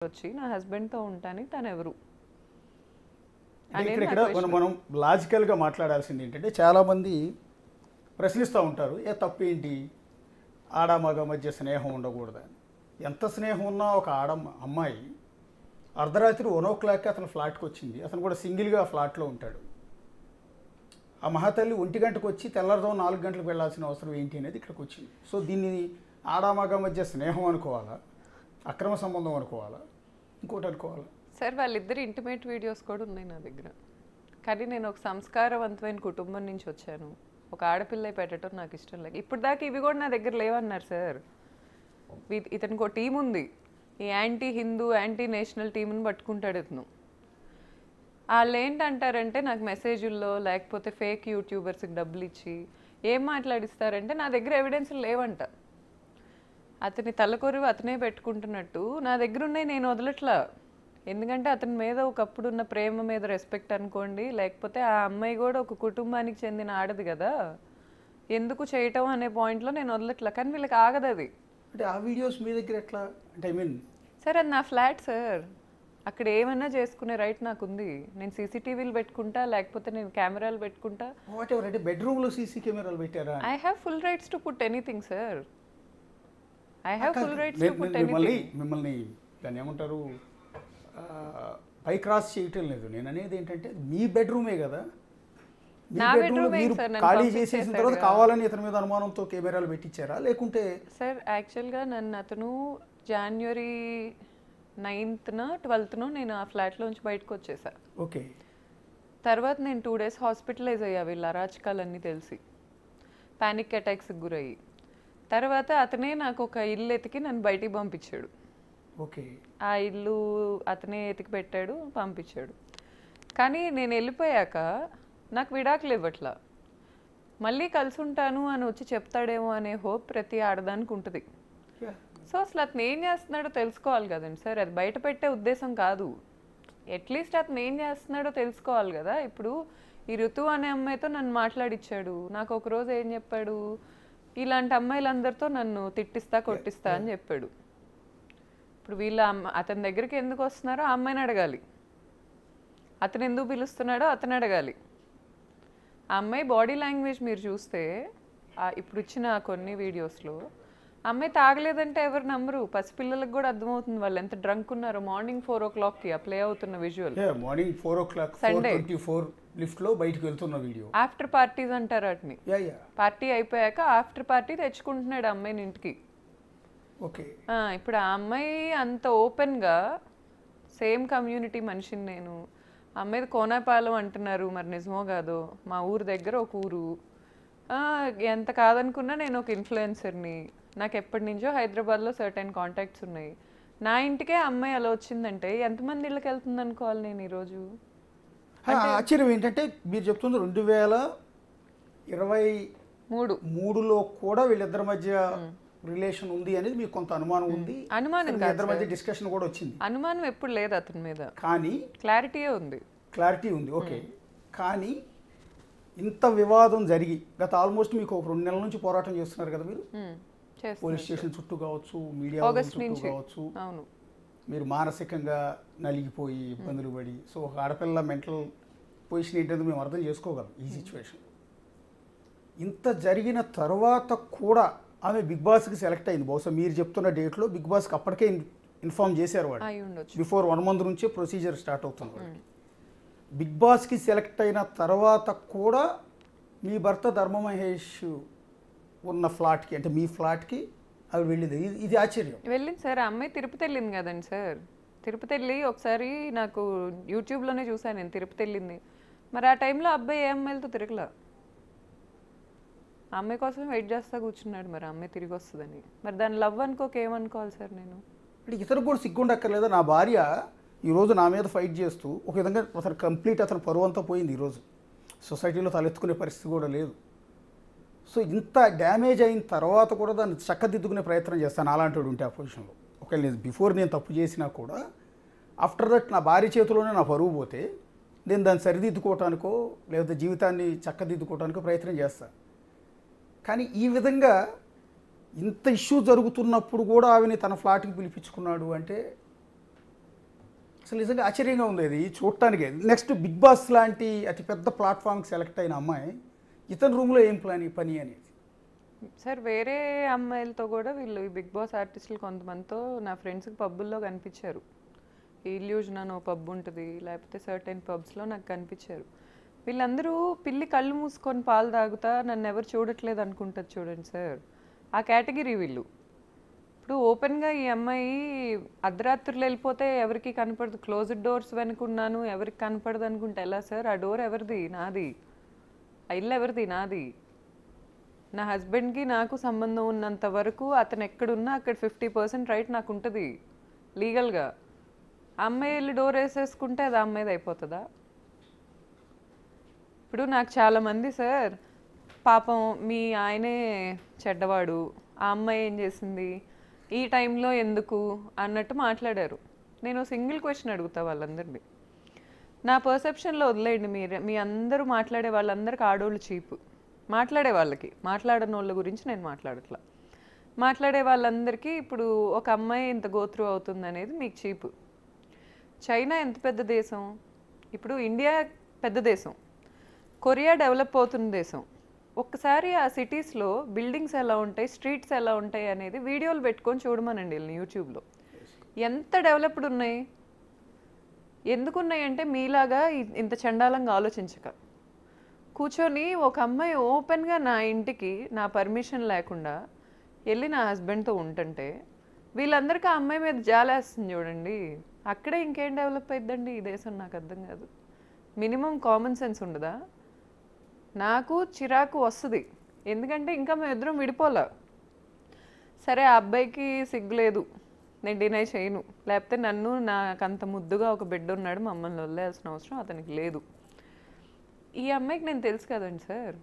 వచ్చి నా హస్బెండ్తో ఉంటాను తను ఎవరు ఇక్కడ మనం లాజికల్గా మాట్లాడాల్సింది ఏంటంటే చాలామంది ప్రశ్నిస్తూ ఉంటారు తప్పు ఏంటి ఆడ మగ మధ్య స్నేహం ఉండకూడదని. ఎంత స్నేహం ఉన్నా ఒక అమ్మాయి అర్ధరాత్రి 1 o'clock అతను ఫ్లాట్కి వచ్చింది. అతను కూడా సింగిల్గా ఫ్లాట్లో ఉంటాడు. ఆ మహాతల్లి 1 గంటకు వచ్చి తెల్లారుజాము 4 గంటలకు వెళ్ళాల్సిన అవసరం ఏంటి అనేది ఇక్కడికి వచ్చింది. సో దీన్ని ఆడ మగ మధ్య స్నేహం అనుకోవాలా, అక్రమ సంబంధం అనుకోవాలా, ఇంకోటి అనుకోవాలా? సార్ వాళ్ళిద్దరు ఇంటిమేట్ వీడియోస్ కూడా ఉన్నాయి నా దగ్గర. కానీ నేను ఒక సంస్కారవంతమైన కుటుంబం నుంచి వచ్చాను. ఒక ఆడపిల్ల పెట్టడం నాకు ఇష్టం లేదు. ఇప్పుడు దాకా ఇవి కూడా నా దగ్గర లేవన్నారు సార్. ఇతనికి ఒక టీం ఉంది, ఈ యాంటీ హిందూ యాంటీ నేషనల్ టీంని పట్టుకుంటాడు ఇతను. వాళ్ళు ఏంటంటారంటే నాకు మెసేజ్ల్లో లేకపోతే ఫేక్ యూట్యూబర్స్కి డబ్బులు ఇచ్చి ఏం మాట్లాడిస్తారంటే నా దగ్గర ఎవిడెన్స్లు లేవంట. అతని తలకొరువు అతనే పెట్టుకుంటున్నట్టు నా దగ్గర ఉన్నాయి, నేను వదలట్లా. ఎందుకంటే అతని మీద ఒకప్పుడున్న ప్రేమ మీద రెస్పెక్ట్ అనుకోండి, లేకపోతే ఆ అమ్మాయి కూడా ఒక కుటుంబానికి చెందిన ఆడది కదా, ఎందుకు చేయటం అనే పాయింట్లో నేను వదలట్లా. కానీ వీళ్ళకి ఆగదు అది. అంటే ఆ వీడియోస్ మీ దగ్గర ఎట్లా అంటే సార్ అది నా ఫ్లాట్ సార్, అక్కడ ఏమైనా చేసుకునే రైట్ నాకు ఉంది. నేను సీసీటీవీలు పెట్టుకుంటా, లేకపోతే నేను కెమెరాలు పెట్టుకుంటా. What ever. అంటే బెడ్రూమ్లో సీసీ కెమెరాలు పెట్టారా? I have full rights to put anything sir. I have full rights to put anything. మిమ్మల్ని దాన్ని ఏమంటారు పై క్రాస్ చేయటం లేదు. నేను అనేది ఏంటంటే మీ బెడ్రూమే కదా, మీ బెడ్రూమ్ మీరు ఖాళీ చేసేసిన తర్వాత కావాలని ఇతని మీద అనుమానంతో కెమెరాలు పెట్టించారా లేకుంటే? సార్ యాక్చువల్గా నన్ను అతను January 9th 12th నేను ఆ ఫ్లాట్లోంచి బయటకు వచ్చేసా. ఓకే. తర్వాత నేను 2 days హాస్పిటలైజ్ అయ్యా వీళ్ళ అరాచకాలన్నీ తెలిసి, ప్యానిక్ అటాక్స్కి గురయ్యి. తర్వాత అతనే నాకు ఒక ఇల్లు ఎతికి నన్ను బయటికి పంపించాడు. ఓకే. ఆ ఇల్లు అతనే ఎతికి పెట్టాడు, పంపించాడు. కానీ నేను వెళ్ళిపోయాక నాకు విడాకులు ఇవ్వట్లా. మళ్ళీ కలిసి ఉంటాను అని వచ్చి చెప్తాడేమో అనే హోప్ ప్రతి ఆడదానికి ఉంటుంది. సో అసలు అతను ఏం చేస్తున్నాడో తెలుసుకోవాలి కదండి సార్. అది బయట పెట్టే ఉద్దేశం కాదు, అట్లీస్ట్ అతను ఏం చేస్తున్నాడో తెలుసుకోవాలి కదా. ఇప్పుడు ఈ ఋతు అనే అమ్మాయితో నన్ను మాట్లాడిచ్చాడు. నాకు ఒకరోజు ఏం చెప్పాడు, ఇలాంటి అమ్మాయిలందరితో నన్ను తిట్టిస్తా కొట్టిస్తా అని చెప్పాడు. ఇప్పుడు వీళ్ళ అతని దగ్గరికి ఎందుకు వస్తున్నారో ఆ అమ్మాయిని అడగాలి, అతను ఎందుకు పిలుస్తున్నాడో అతను అడగాలి. ఆ అమ్మాయి బాడీ లాంగ్వేజ్ మీరు చూస్తే ఇప్పుడు ఇచ్చిన కొన్ని వీడియోస్లో అమ్మాయి తాగలేదంటే ఎవరు నమ్మరు. పసిపిల్లలకు కూడా అర్థమవుతుంది వాళ్ళు ఎంత డ్రంక్ ఉన్నారో. మార్నింగ్ 4 o'clockకి ప్లే అవుతున్న విజువల్, మార్నింగ్ 4 o'clock సండే 4:24 లిఫ్ట్లో బయటకు వెళ్తున్న వీడియో. ఆఫ్టర్ పార్టీస్ అంటారు వాటిని. పార్టీ అయిపోయాక ఆఫ్టర్ పార్టీ తెచ్చుకుంటున్నాడు అమ్మాయిని ఇంటికి. ఓకే. ఇప్పుడు ఆ అమ్మాయి అంత ఓపెన్గా, సేమ్ కమ్యూనిటీ మనిషిని నేను, అమ్మాయిది కోనాపాలెం అంటున్నారు, మరి నిజమో కాదో. మా ఊరు దగ్గర ఒక ఊరు. ఎంత కాదనుకున్నా నేను ఒక ఇన్ఫ్లుయెన్సర్ని, నాకు ఎప్పటి నుంచో హైదరాబాద్లో సర్టెన్ కాంటాక్ట్స్ ఉన్నాయి. నా ఇంటికే అమ్మాయి అలా వచ్చిందంటే ఎంతమంది ఇళ్ళకి వెళ్తుంది అనుకోవాలి నేను ఈరోజు. ఆశ్చర్యం ఏంటంటే మీరు చెప్తుంది 2023లో కూడా వీళ్ళిద్దరి మధ్య రిలేషన్ ఉంది అనేది మీకు కొంత అనుమానం ఉంది. అనుమానం ఇద్దరి మధ్య డిస్కషన్ కూడా వచ్చింది. అనుమానం ఎప్పుడు లేదు అతని మీద, కానీ క్లారిటీయే ఉంది. క్లారిటీ ఉంది. ఓకే. కానీ ఇంత వివాదం జరిగి గత ఆల్మోస్ట్ మీకు ఒక 2 నెలల నుంచి పోరాటం చేస్తున్నారు కదా మీరు. పోలీస్ స్టేషన్ చుట్టూ కావచ్చు, మీడియా చుట్టూ కావచ్చు, మీరు మానసికంగా నలిగిపోయి ఇబ్బందులు పడి, సో ఒక ఆడపిల్ల మెంటల్ పొజిషన్ ఏంటంటే మేము అర్థం చేసుకోగలం ఈ సిచ్యువేషన్. ఇంత జరిగిన తర్వాత కూడా ఆమె బిగ్ బాస్కి సెలెక్ట్ అయింది. బహుశా మీరు చెప్తున్న డేట్లో బిగ్ బాస్కి అప్పటికే ఇన్ఫార్మ్ చేశారు వాళ్ళు. బిఫోర్ 1 month నుంచే ప్రొసీజర్ స్టార్ట్ అవుతుంది వాళ్ళకి. బిగ్ బాస్కి సెలెక్ట్ అయిన తర్వాత కూడా మీ భర్త ధర్మ మహేష్ ఉన్న ఫ్లాట్కి, అంటే మీ ఫ్లాట్కి అవి వెళ్ళింది. ఇది ఆశ్చర్యం. వెళ్ళింది సార్. ఆ అమ్మాయి తిరుపతి వెళ్ళింది కదండి సార్. తిరుపతి వెళ్ళి ఒకసారి నాకు యూట్యూబ్లోనే చూసాను నేను, తిరుపతి వెళ్ళింది. మరి ఆ టైంలో అబ్బాయి ఏ అమ్మాయిలతో తిరగలా, ఆ అమ్మాయి కోసం వెయిట్ చేస్తా కూర్చున్నాడు. మరి ఆ అమ్మాయి తిరిగి వస్తుందని, మరి దాని లవ్ అనుకోక ఏమనుకోవాలి సార్ నేను. అంటే ఇతను కూడా సిగ్గుండక్కర్లేదా? నా భార్య ఈరోజు నా మీద ఫైట్ చేస్తూ ఒక విధంగా అతను కంప్లీట్ అతను పరువు అంతా పోయింది. ఈరోజు సొసైటీలో తలెత్తుకునే పరిస్థితి కూడా లేదు. సో ఇంత డ్యామేజ్ అయిన తర్వాత కూడా దాన్ని చక్కదిద్దుకునే ప్రయత్నం చేస్తాను అలాంటి ఉంటే ఆ పొజిషన్లో. ఒకవేళ నేను బిఫోర్ నేను తప్పు చేసినా కూడా ఆఫ్టర్ దట్ నా భార్య చేతిలోనే నా పరువు పోతే నేను దాన్ని సరిదిద్దుకోవటానికో లేకపోతే జీవితాన్ని చక్కదిద్దుకోవటానికో ప్రయత్నం చేస్తాను. కానీ ఈ విధంగా ఇంత ఇష్యూ జరుగుతున్నప్పుడు కూడా ఆమెని తన ఫ్లాట్కి పిలిపించుకున్నాడు అంటే అసలు నిజంగా ఆశ్చర్యంగా ఉంది ఇది చూడటానికి. నెక్స్ట్ బిగ్ బాస్ లాంటి అతిపెద్ద ప్లాట్ఫామ్కి సెలెక్ట్ అయిన అమ్మాయి ఇతని రూమ్లో ఏం పని అనేది. సార్ వేరే అమ్మాయిలతో కూడా వీళ్ళు ఈ బిగ్ బాస్ ఆర్టిస్టులు కొంతమందితో నా ఫ్రెండ్స్కి పబ్బుల్లో కనిపించారు. ఇల్యూజన్ అని ఓ పబ్ ఉంటుంది, లేకపోతే సర్టెన్ పబ్స్లో నాకు కనిపించారు. వీళ్ళందరూ పిల్లి కళ్ళు మూసుకొని పాలు తాగుతా నన్ను ఎవరు చూడట్లేదు అనుకుంటారు చూడండి సార్, ఆ కేటగిరీ వీళ్ళు. ఇప్పుడు ఓపెన్గా ఈ అమ్మాయి అర్ధరాత్రులు వెళ్ళిపోతే ఎవరికి కనపడదు, క్లోజ్డ్ డోర్స్ వెనుకున్నాను ఎవరికి కనపడదు అనుకుంటే ఎలా సార్? ఆ డోర్ ఎవరిది? నాది. ఆ ఇల్లు ఎవరిది? నాది. నా హస్బెండ్కి నాకు సంబంధం ఉన్నంత వరకు అతను ఎక్కడున్నా అక్కడ 50% రైట్ నాకు ఉంటుంది లీగల్గా. అమ్మాయి వెళ్ళి డోర్ వేసేసుకుంటే అది అమ్మాయిది అయిపోతుందా? ఇప్పుడు నాకు చాలామంది సార్ పాపం మీ ఆయనే చెడ్డవాడు, ఆ అమ్మాయి ఏం చేసింది, ఈ టైంలో ఎందుకు అన్నట్టు మాట్లాడారు. నేను సింగిల్ క్వశ్చన్ అడుగుతా వాళ్ళందరినీ, నా పర్సెప్షన్లో వదిలేయండి. మీ అందరూ మాట్లాడే వాళ్ళందరికీ ఆడోళ్ళు చీపు. మాట్లాడే వాళ్ళకి, మాట్లాడని వాళ్ళ గురించి నేను మాట్లాడట్లా. మాట్లాడే వాళ్ళందరికీ ఇప్పుడు ఒక అమ్మాయి ఇంత గోత్రూ అవుతుంది అనేది మీకు చీపు. చైనా ఎంత పెద్ద దేశం, ఇప్పుడు ఇండియా పెద్ద దేశం, కొరియా డెవలప్ అవుతున్న దేశం. ఒక్కసారి ఆ సిటీస్లో బిల్డింగ్స్ ఎలా ఉంటాయి, స్ట్రీట్స్ ఎలా ఉంటాయి అనేది వీడియోలు పెట్టుకొని చూడమనండి వీళ్ళని యూట్యూబ్లో. ఎంత డెవలప్డ్ ఉన్నాయి. ఎందుకున్నాయి అంటే మీలాగా ఇంత చండాలంగా ఆలోచించక కూర్చొని ఒక అమ్మాయి ఓపెన్గా నా ఇంటికి నా పర్మిషన్ లేకుండా వెళ్ళి నా హస్బెండ్తో ఉంటుంటే వీళ్ళందరికీ ఆ అమ్మాయి మీద జాలేస్తుంది చూడండి. అక్కడే ఇంకేం డెవలప్ అయిద్దండి ఈ దేశం? నాకు అర్థం కాదు. మినిమం కామన్ సెన్స్ ఉండదా? నాకు చిరాకు వస్తుంది, ఎందుకంటే ఇంకా మేము ఇద్దరం విడిపోలే. సరే ఆ అబ్బాయికి సిగ్గులేదు, నేను డినై చేయను, లేకపోతే నన్ను నాకంత ముద్దుగా ఒక బిడ్డ ఉన్నాడు మమ్మల్ని వదిలేయాల్సిన అవసరం అతనికి లేదు. ఈ అమ్మాయికి నేను తెలుసు కదండి సార్.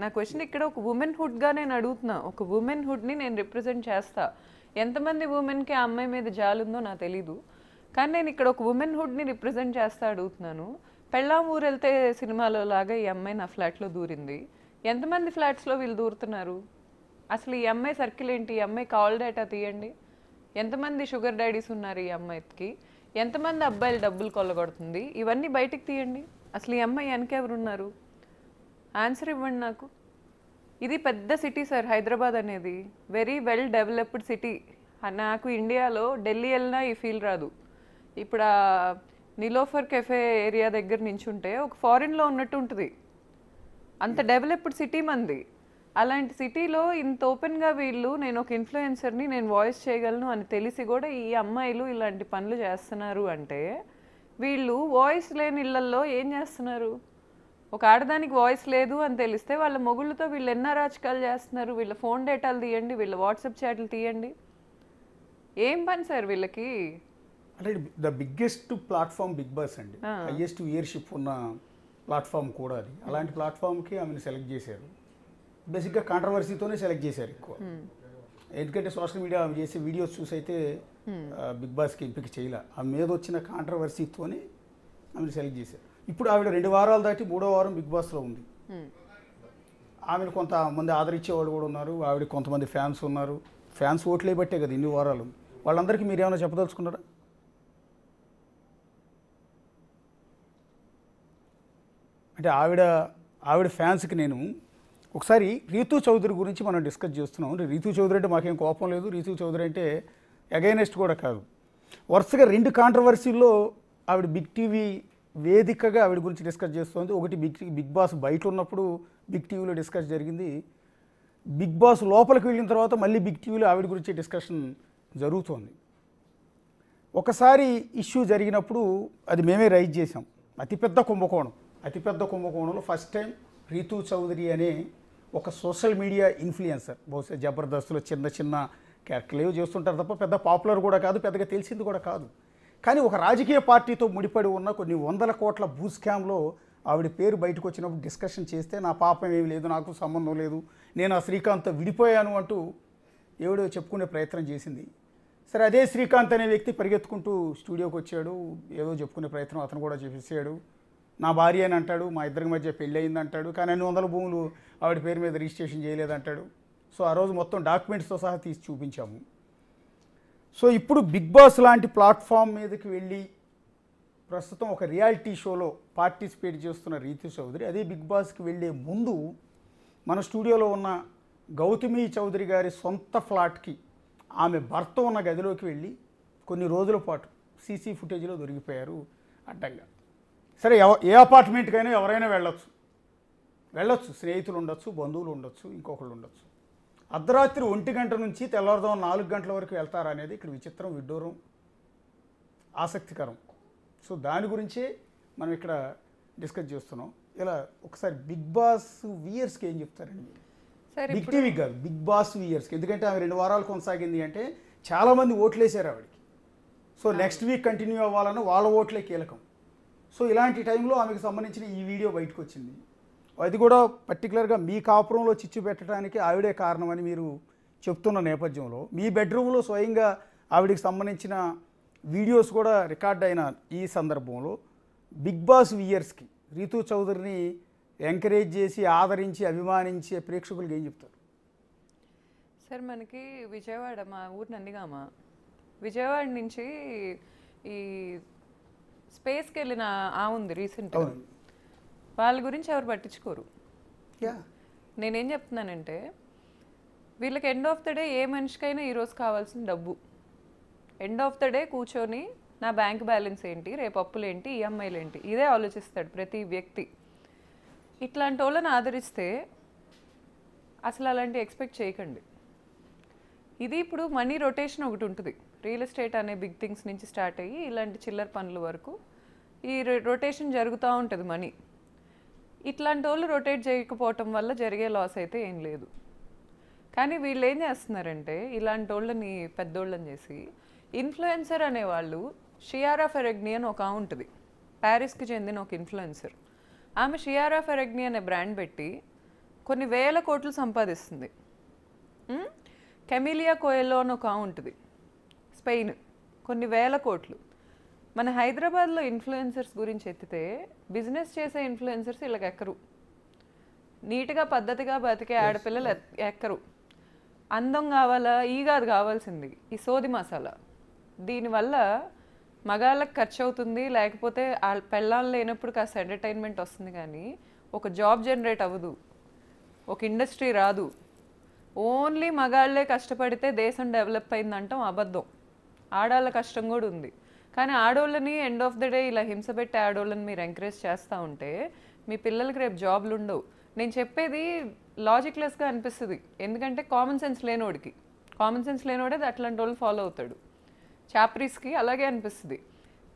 నా క్వశ్చన్ ఇక్కడ ఒక ఉమెన్హుడ్గా నేను అడుగుతున్నా, ఒక ఉమెన్హుడ్ని నేను రిప్రజెంట్ చేస్తా. ఎంతమంది ఉమెన్కి ఆ అమ్మాయి మీద జాలుందో నాకు తెలీదు, కానీ నేను ఇక్కడ ఒక ఉమెన్హుడ్ని రిప్రజెంట్ చేస్తా అడుగుతున్నాను. పెళ్ళాం ఊరు వెళ్తే సినిమాలో లాగా ఈ అమ్మాయి నా ఫ్లాట్లో దూరింది. ఎంతమంది ఫ్లాట్స్లో వీళ్ళు దూరుతున్నారు? అసలు ఈ అమ్మాయి సర్కిల్ ఏంటి? ఈ అమ్మాయి కాల్ డేటా తీయండి. ఎంతమంది షుగర్ డాడీస్ ఉన్నారు ఈ అమ్మాయికి? ఎంతమంది అబ్బాయిలు డబ్బులు కొల్లగొడుతుంది? ఇవన్నీ బయటికి తీయండి. అసలు ఈ అమ్మాయి వెనకెవరున్నారు? ఆన్సర్ ఇవ్వండి నాకు. ఇది పెద్ద సిటీ సార్ హైదరాబాద్ అనేది, వెరీ వెల్ డెవలప్డ్ సిటీ. నాకు ఇండియాలో ఢిల్లీ వెళ్ళినా ఈ ఫీల్ రాదు. ఇప్పుడు ఆ నిలోఫర్ కెఫే ఏరియా దగ్గర నించుంటే ఒక ఫారిన్లో ఉన్నట్టు ఉంటుంది, అంత డెవలప్డ్ సిటీ మంది. అలాంటి సిటీలో ఇంత ఓపెన్గా వీళ్ళు నేను ఒక ఇన్ఫ్లుయెన్సర్ని, నేను వాయిస్ చేయగలను అని తెలిసి కూడా ఈ అమ్మాయిలు ఇలాంటి పనులు చేస్తున్నారు అంటే వీళ్ళు వాయిస్ లేని ఇళ్లల్లో ఏం చేస్తున్నారు? ఒక ఆడదానికి వాయిస్ లేదు అని తెలిస్తే వాళ్ళ మొగుళ్ళతో వీళ్ళు ఎన్నో రాజకాలు చేస్తున్నారు. వీళ్ళ ఫోన్ డేటాలు తీయండి, వీళ్ళ వాట్సాప్ చాట్లు తీయండి. ఏం పని సార్ వీళ్ళకి? అంటే the biggest platform Big Boss అండి, హైయెస్ట్ వ్యూయర్షిప్ ఉన్న ప్లాట్ఫామ్ కూడా అది. అలాంటి ప్లాట్ఫామ్కి ఆమెను సెలెక్ట్ చేశారు. బేసిక్గా కాంట్రవర్సీతోనే సెలెక్ట్ చేశారు ఎక్కువ. ఎందుకంటే సోషల్ మీడియా ఆమె చేసే వీడియోస్ చూసి అయితే బిగ్ బాస్కి ఎంపిక చేయలే, ఆ మీద వచ్చిన కాంట్రవర్సీతోనే ఆమెను సెలెక్ట్ చేశారు. ఇప్పుడు ఆవిడ 2 వారాలు దాటి 3వ వారం బిగ్ బాస్లో ఉంది. ఆమెను కొంతమంది ఆదరించేవాళ్ళు కూడా ఉన్నారు, ఆవిడ కొంతమంది ఫ్యాన్స్ ఉన్నారు. ఫ్యాన్స్ ఓట్లే బట్టే కదా ఇన్ని వారాలు. వాళ్ళందరికీ మీరు ఏమైనా చెప్పదలుచుకున్నారా? అంటే ఆవిడ ఫ్యాన్స్కి నేను ఒకసారి రీతూ చౌదరి గురించి మనం డిస్కస్ చేస్తున్నాం. రీతూ చౌదరి అంటే మాకేం కోపం లేదు, రీతూ చౌదరి అంటే అగైనెస్ట్ కూడా కాదు. వరుసగా 2 కాంట్రవర్సీల్లో ఆవిడ బిగ్ టీవీ వేదికగా ఆవిడ గురించి డిస్కస్ చేస్తుంది. ఒకటి బిగ్ బాస్ బయట ఉన్నప్పుడు బిగ్ టీవీలో డిస్కస్ జరిగింది, బిగ్ బాస్ లోపలికి వెళ్ళిన తర్వాత మళ్ళీ బిగ్ టీవీలో ఆవిడ గురించి డిస్కషన్ జరుగుతోంది. ఒకసారి ఇష్యూ జరిగినప్పుడు అది మేమే రైజ్ చేసాం, అతిపెద్ద కుంభకోణంలో ఫస్ట్ టైం రీతూ చౌదరి అనే ఒక సోషల్ మీడియా ఇన్ఫ్లుయెన్సర్, బహుశా జబర్దస్త్లో చిన్న క్యారెక్టర్లు ఏవో చేస్తుంటారు తప్ప పెద్ద పాపులర్ కూడా కాదు, పెద్దగా తెలిసింది కూడా కాదు. కానీ ఒక రాజకీయ పార్టీతో ముడిపడి ఉన్న కొన్ని 100 కోట్ల భూ స్కామ్లో ఆవిడ పేరు బయటకు వచ్చినప్పుడు డిస్కషన్ చేస్తే నా పాపం ఏమి లేదు, నాకు సంబంధం లేదు, నేను ఆ శ్రీకాంత్తో విడిపోయాను అంటూ ఎవడో చెప్పుకునే ప్రయత్నం చేసింది. సరే, అదే శ్రీకాంత్ అనే వ్యక్తి పరిగెత్తుకుంటూ స్టూడియోకి వచ్చాడు, ఏదో చెప్పుకునే ప్రయత్నం అతను కూడా చేసేసాడు. నా భార్య అని అంటాడు, మా ఇద్దరి మధ్య పెళ్ళి అయింది అంటాడు, కానీ అన్ని 100 భూములు ఆవిడ పేరు మీద రిజిస్ట్రేషన్ చేయలేదంటాడు. సో ఆ రోజు మొత్తం డాక్యుమెంట్స్తో సహా తీసి చూపించాము. సో ఇప్పుడు బిగ్ బాస్ లాంటి ప్లాట్ఫామ్ మీదకి వెళ్ళి ప్రస్తుతం ఒక రియాలిటీ షోలో పార్టిసిపేట్ చేస్తున్న రీతు చౌదరి అదే బిగ్ బాస్కి వెళ్ళే ముందు మన స్టూడియోలో ఉన్న గౌతమి చౌదరి గారి సొంత ఫ్లాట్కి ఆమె భర్త ఉన్న గదిలోకి వెళ్ళి కొన్ని రోజుల పాటు సీసీ ఫుటేజ్లో దొరికిపోయారు అడ్డంగా. సరే ఏ అపార్ట్మెంట్కైనా ఎవరైనా వెళ్ళొచ్చు, స్నేహితులు ఉండొచ్చు, బంధువులు ఉండొచ్చు, ఇంకొకళ్ళు ఉండొచ్చు. అర్ధరాత్రి 1 గంట నుంచి తెల్లవారుదాం 4 గంటల వరకు వెళ్తారా అనేది ఇక్కడ విచిత్రం, విడ్డూరం, ఆసక్తికరం. సో దాని గురించే మనం ఇక్కడ డిస్కస్ చేస్తున్నాం. ఇలా ఒకసారి బిగ్ బాస్ వ్యూయర్స్కి ఏం చెప్తారండి? బిగ్ టీవీ కాదు, బిగ్ బాస్ వ్యూయర్స్కి. ఎందుకంటే ఆమె 2 వారాలు కొనసాగింది అంటే చాలామంది ఓట్లేసారు ఆవిడకి. సో నెక్స్ట్ వీక్ కంటిన్యూ అవ్వాలని వాళ్ళ ఓట్లే కీలకం. సో ఇలాంటి టైంలో ఆమెకు సంబంధించిన ఈ వీడియో బయటకు వచ్చింది. అది కూడా పర్టికులర్గా మీ కాపురంలో చిచ్చు పెట్టడానికి ఆవిడే కారణమని మీరు చెప్తున్న నేపథ్యంలో మీ బెడ్రూమ్లో స్వయంగా ఆవిడకి సంబంధించిన వీడియోస్ కూడా రికార్డ్ అయిన ఈ సందర్భంలో బిగ్ బాస్ వ్యూయర్స్కి రీతు చౌదరిని ఎంకరేజ్ చేసి ఆదరించి అభిమానించే ప్రేక్షకులకి ఏం చెప్తారు? సార్ మనకి విజయవాడ, మా ఊరు నందిగామ, విజయవాడ నుంచి ఈ స్పేస్కి వెళ్ళిన ఉంది రీసెంట్గా. వాళ్ళ గురించి ఎవరు పట్టించుకోరు. నేనేం చెప్తున్నానంటే వీళ్ళకి ఎండ్ ఆఫ్ ద డే ఏ మనిషికైనా ఈరోజు కావాల్సిన డబ్బు. ఎండ్ ఆఫ్ ద డే కూర్చొని నా బ్యాంక్ బ్యాలెన్స్ ఏంటి, రేపు అప్పులు ఏంటి, ఈఎంఐలు ఏంటి, ఇదే ఆలోచిస్తాడు ప్రతి వ్యక్తి. ఇట్లాంటి వాళ్ళని ఆదరిస్తే అసలు అలాంటి ఎక్స్పెక్ట్ చేయకండి. ఇది ఇప్పుడు మనీ రొటేషన్ ఒకటి ఉంటుంది. రియల్ ఎస్టేట్ అనే బిగ్ థింగ్స్ నుంచి స్టార్ట్ అయ్యి ఇలాంటి చిల్లర పనుల వరకు ఈ రొటేషన్ జరుగుతూ ఉంటుంది మనీ. ఇట్లాంటి వాళ్ళు రొటేట్ చేయకపోవటం వల్ల జరిగే లాస్ అయితే ఏం లేదు. కానీ వీళ్ళు ఏం చేస్తున్నారంటే ఇలాంటి వాళ్ళని పెద్దోళ్ళని చేసి ఇన్ఫ్లుయెన్సర్ అనేవాళ్ళు, షియారా ఫెరెగ్నీ అని ఒక ఉంటుంది, ప్యారిస్కి చెందిన ఒక ఇన్ఫ్లుయెన్సర్. ఆమె షియారా ఫెరెగ్నీ అనే బ్రాండ్ పెట్టి కొన్ని వేల కోట్లు సంపాదిస్తుంది. కెమిలియా కోయెల్లో అని ఒక ఉంటుంది, స్పెయిన్, కొన్ని వేల కోట్లు. మన హైదరాబాద్లో ఇన్ఫ్లుయెన్సర్స్ గురించి ఎత్తితే బిజినెస్ చేసే ఇన్ఫ్లుయెన్సర్స్ వీళ్ళకి ఎక్కరు. నీట్గా పద్ధతిగా బతికే ఆడపిల్లలు ఎక్కరు. అందం కావాలా, ఈ కాదు కావాల్సింది, ఈ సోది మసాలా. దీనివల్ల మగాళ్ళకి ఖర్చు అవుతుంది, లేకపోతే పెళ్ళాలు లేనప్పుడు కాస్త ఎంటర్టైన్మెంట్ వస్తుంది, కానీ ఒక జాబ్ జనరేట్ అవ్వదు, ఒక ఇండస్ట్రీ రాదు. ఓన్లీ మగాళ్ళే కష్టపడితే దేశం డెవలప్ అయిందంటాం అబద్ధం. ఆడవాళ్ళ కష్టం కూడా ఉంది. కానీ ఆడవాళ్ళని ఎండ్ ఆఫ్ ద డే ఇలా హింస పెట్టి ఆడవాళ్ళని మీరు ఎంకరేజ్ చేస్తూ ఉంటే మీ పిల్లలకి రేపు జాబ్లు ఉండవు. నేను చెప్పేది లాజిక్లెస్గా అనిపిస్తుంది, ఎందుకంటే కామన్ సెన్స్ లేనోడే అట్లాంటి వాళ్ళు ఫాలో అవుతాడు. చాప్రీస్కి అలాగే అనిపిస్తుంది.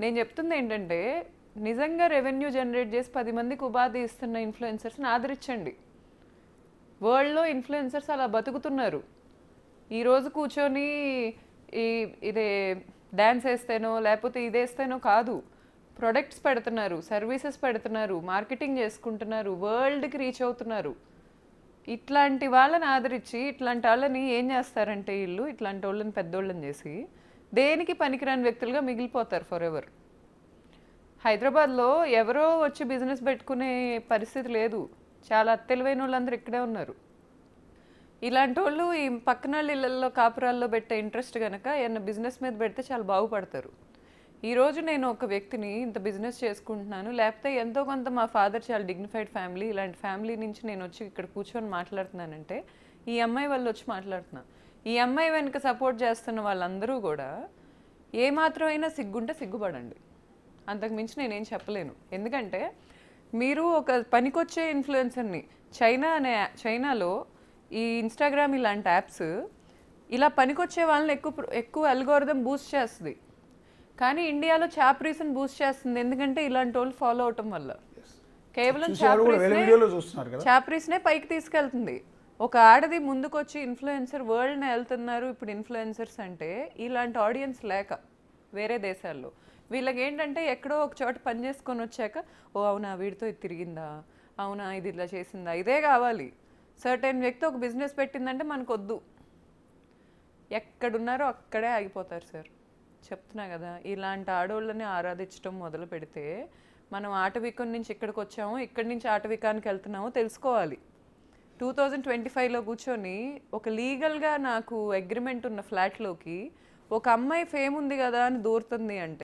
నేను చెప్తుంది ఏంటంటే నిజంగా రెవెన్యూ జనరేట్ చేసి 10 మందికి ఉపాధి ఇస్తున్న ఇన్ఫ్లుయెన్సర్స్ని ఆదరించండి. వరల్డ్లో ఇన్ఫ్లుయెన్సర్స్ అలా బతుకుతున్నారు. ఈరోజు కూర్చొని ఇదే డ్యాన్స్ వేస్తేనో లేకపోతే ఇదేస్తేనో కాదు, ప్రొడక్ట్స్ పెడుతున్నారు, సర్వీసెస్ పెడుతున్నారు, మార్కెటింగ్ చేసుకుంటున్నారు, వరల్డ్కి రీచ్ అవుతున్నారు. ఇట్లాంటి వాళ్ళని ఆదరించి ఇట్లాంటి వాళ్ళని ఏం చేస్తారంటే వీళ్ళు ఇట్లాంటి వాళ్ళని పెద్దోళ్ళని చేసి దేనికి పనికిరాని వ్యక్తులుగా మిగిలిపోతారు ఫర్ ఎవర్. హైదరాబాద్లో ఎవరో వచ్చి బిజినెస్ పెట్టుకునే పరిస్థితి లేదు. చాలా తెలివైన వాళ్ళందరూ ఇక్కడే ఉన్నారు. ఇలాంటి వాళ్ళు ఈ పక్కన ఇళ్ళల్లో కాపురాల్లో పెట్టే ఇంట్రెస్ట్ కనుక ఏమన్నా బిజినెస్ మీద పెడితే చాలా బాగుపడతారు. ఈరోజు నేను ఒక వ్యక్తిని ఇంత బిజినెస్ చేసుకుంటున్నాను, లేకపోతే ఎంతో కొంత మా ఫాదర్ చాలా డిగ్నిఫైడ్ ఫ్యామిలీ, ఇలాంటి ఫ్యామిలీ నుంచి నేను వచ్చి ఇక్కడ కూర్చొని మాట్లాడుతున్నానంటే ఈ అమ్మాయి వాళ్ళు వచ్చి మాట్లాడుతున్నా. ఈ అమ్మాయి వెనుక సపోర్ట్ చేస్తున్న వాళ్ళందరూ కూడా ఏమాత్రమైనా సిగ్గుంటే సిగ్గుపడండి, అంతకుమించి నేనేం చెప్పలేను. ఎందుకంటే మీరు ఒక పనికొచ్చే ఇన్ఫ్లుయెన్సర్ని చైనాలో ఈ ఇన్స్టాగ్రామ్ ఇలాంటి యాప్స్ ఇలా పనికొచ్చే వాళ్ళని ఎక్కువ అల్గోరిథం బూస్ట్ చేస్తుంది. కానీ ఇండియాలో చాప్రీస్ని బూస్ట్ చేస్తుంది, ఎందుకంటే ఇలాంటి వాళ్ళు ఫాలో అవటం వల్ల. కేవలం చాప్రీస్నే పైకి తీసుకెళ్తుంది. ఒక ఆడది ముందుకొచ్చి ఇన్ఫ్లుయెన్సర్ వరల్డ్ని వెళ్తున్నారు ఇప్పుడు ఇన్ఫ్లుయెన్సర్స్ అంటే ఇలాంటి ఆడియన్స్ లేక వేరే దేశాల్లో. వీళ్ళకి ఏంటంటే ఎక్కడో ఒక చోట పని చేసుకొని వచ్చాక ఓ అవునా వీడితో ఇది తిరిగిందా, అవునా ఇది ఇలా చేసిందా, ఇదే కావాలి. సర్టెన్ వ్యక్తి ఒక బిజినెస్ పెట్టిందంటే మనకు వద్దు, ఎక్కడున్నారో అక్కడే ఆగిపోతారు సార్. చెప్తున్నా కదా, ఇలాంటి ఆడవాళ్ళని ఆరాధించడం మొదలు పెడితే మనం ఆటవికం నుంచి ఇక్కడికి వచ్చామో ఇక్కడి నుంచి ఆటవికానికి వెళ్తున్నామో తెలుసుకోవాలి. 2025లో కూర్చొని ఒక లీగల్గా నాకు అగ్రిమెంట్ ఉన్న ఫ్లాట్లోకి ఒక అమ్మాయి ఫేమ్ ఉంది కదా అని దూరుతుంది అంటే